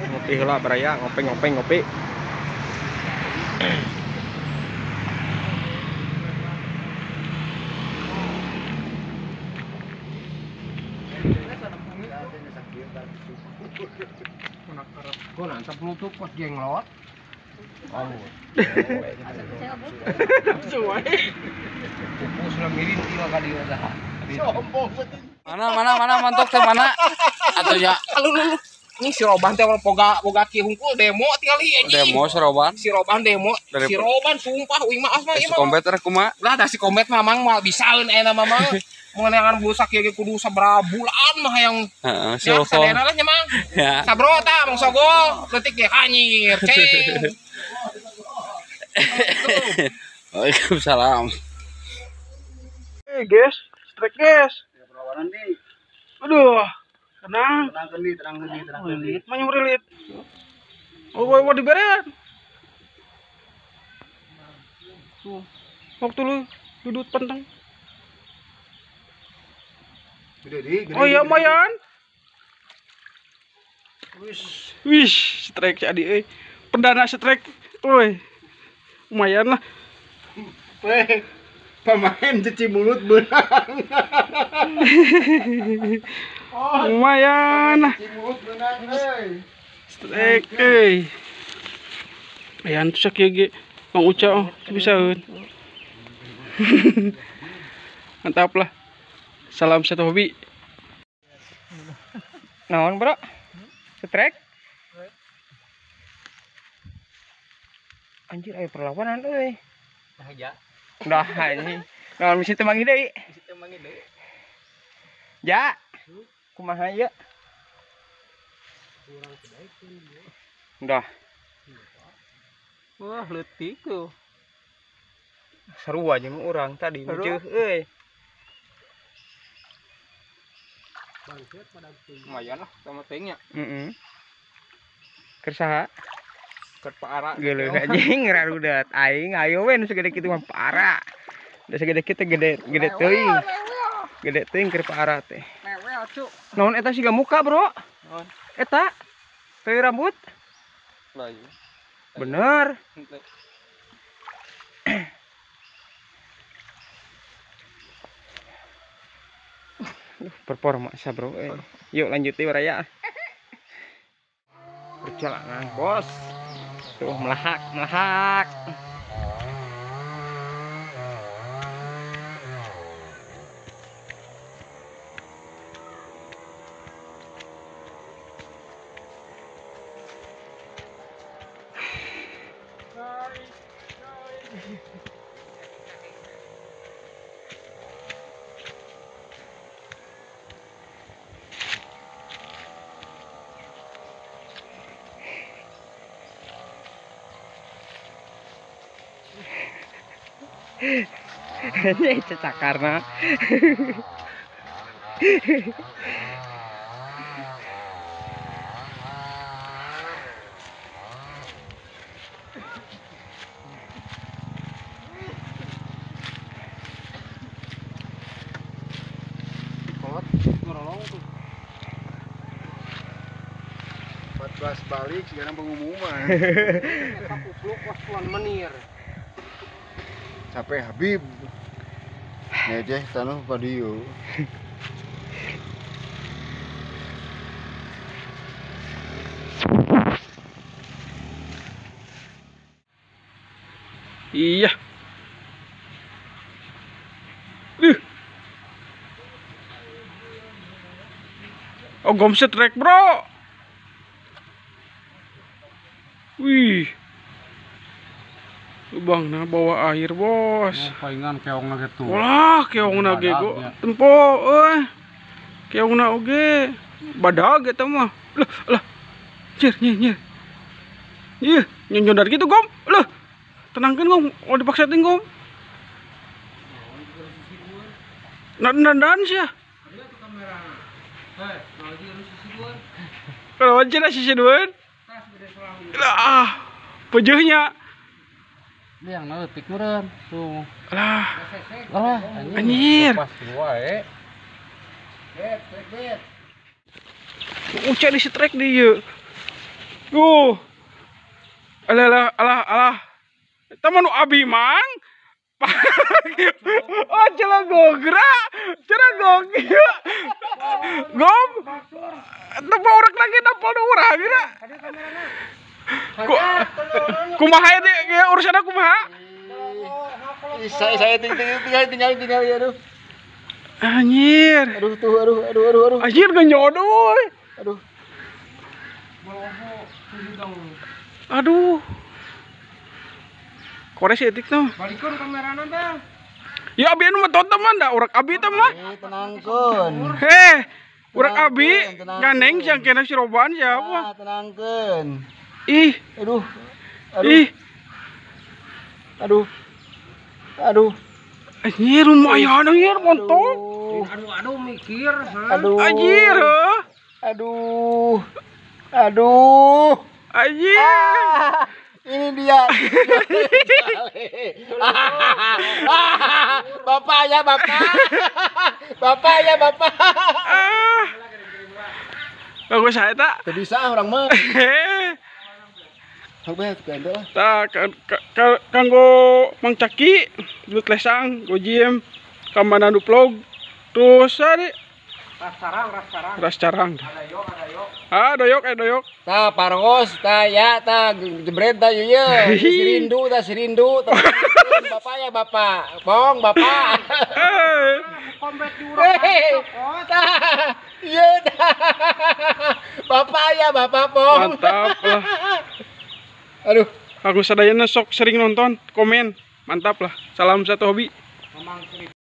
Ngopi heula baraya, ngopi. Kok nanti penutup pas jenglot. Mana mantok teh mana? Atuh ya. Ini si Roban teh boga kieu hungkul demo tinggal ieu anjing. Demo seroban. Si Roban demo. Si Roban sumpah uing maaf mah ieu mah. Kombet rek kumaha? Lah da si kombet mamang mah bisaeun eta mamang. Mengenangan busak kieu kudu sabaraha bulan mah hayang. Heeh, Ya sadena lah nya mang. Ya. Sabro tah Mang Sogo, leutik ge anyir, ceng. Waalaikumsalam. Guys, strike guys. Perlawanan nih. Aduh, tenang. Tenang geni. Mah nyumrelit. Oh, diberen. Tuh, waktu lu duduk penteng. Gede. Oh iya, lumayan. Wih, strike si Adi euy. Perdana strike. Woi. Lumayan lah. Weh, pemain cuci mulut benang. Lumayan lah. Cuci mulut benang, euy. Strike euy. Ayan tuh sakieu ge. Mang Uca bisaeun. Mantap lah. Salam satu hobi. Naon, Bro? Strike? Anjir, aya perlawanan euy. Ya. Udah ini. Naon misi teu manggih deui? Ja. Kumaha ieu? Udah. Wah, leutik tuh. Seru aja mah urang tadi muceuh euy. Lumayan lah sama tengnya. Heeh. Keur saha? Keur paara. Geuleuh anjing ngararudat aing ayo we nu sagede kitu mah paara. Da sagede kitu gede teuing. Gede teuing keur paara teh. Mewel cu. Naon eta siga muka, Bro? Naon? Eta teuing rambut. Lah ieu. Bener. Performa sa bro. Yuk lanjut yuk raya. Perjalanan bos. Tuh melahak. Ini cecakarna. Pas balik sekarang pengumuman. Kupluk was menir. Capek Habib. Ngejeh tanuh padio. Iya. Oh, gomset trek, bro. Wih. Bang, nah bawa air, bos. Palingan keongna gitu. Wah, keongna ge go. Tempo, keongna oge. Badag eta mah. Lah. Nyer. Iya, nyondar gitu, Gom. Lah. Tenangkeun, Gom. Oh, dipaksa ting, Gom. Nandan sih ya. Kalau aja lah sisi dua. Lah, pejehnya. Liang leutik meureun. Tuh. Alah, Alah, anjir. Pas wae. Ucap di strike dia. Alah. Teman nu abi mang. Oh, celah gogra. Celah gogra. Gom. Tempat orang lagi dapat orang gila. Kumaha teh ya urusan kumaha? Saya tinggal ya aduh. Anjir. Aduh. Anjir nyodoh. Aduh. Kores etik tuh. Balikun kamerana Bang. Ya abi anu mah teman da urak abi teh mah. Tenangkeun. Urak abi gandeng yang kena siroban siapa? Tenangkeun. Ih, Aduh. ih. Aduh. Anjir lumayan anjir montok. Aduh mikir. Aduh. Anjir, heuh. Aduh. Anjir. Ini dia. Bapak ya bapak. Ah. Bagus saya tak. Teu bisa orang mah. Sampai ganda lah. Tak kanggo Mang Caki, Lut Lesang, Gojiem, Kamana Duplog, terus ari ras carang. Ah, doyok. Ta parongos, ta ya, ta jebret ta ieu sirindu. Bapak ya bapak. Bong bapak. Kompet Ta. Ieu ta. Bapak ya bapak bong. Mantap lah. Aduh. Aku sadayana sok sering nonton, komen. Mantap lah. Salam satu hobi.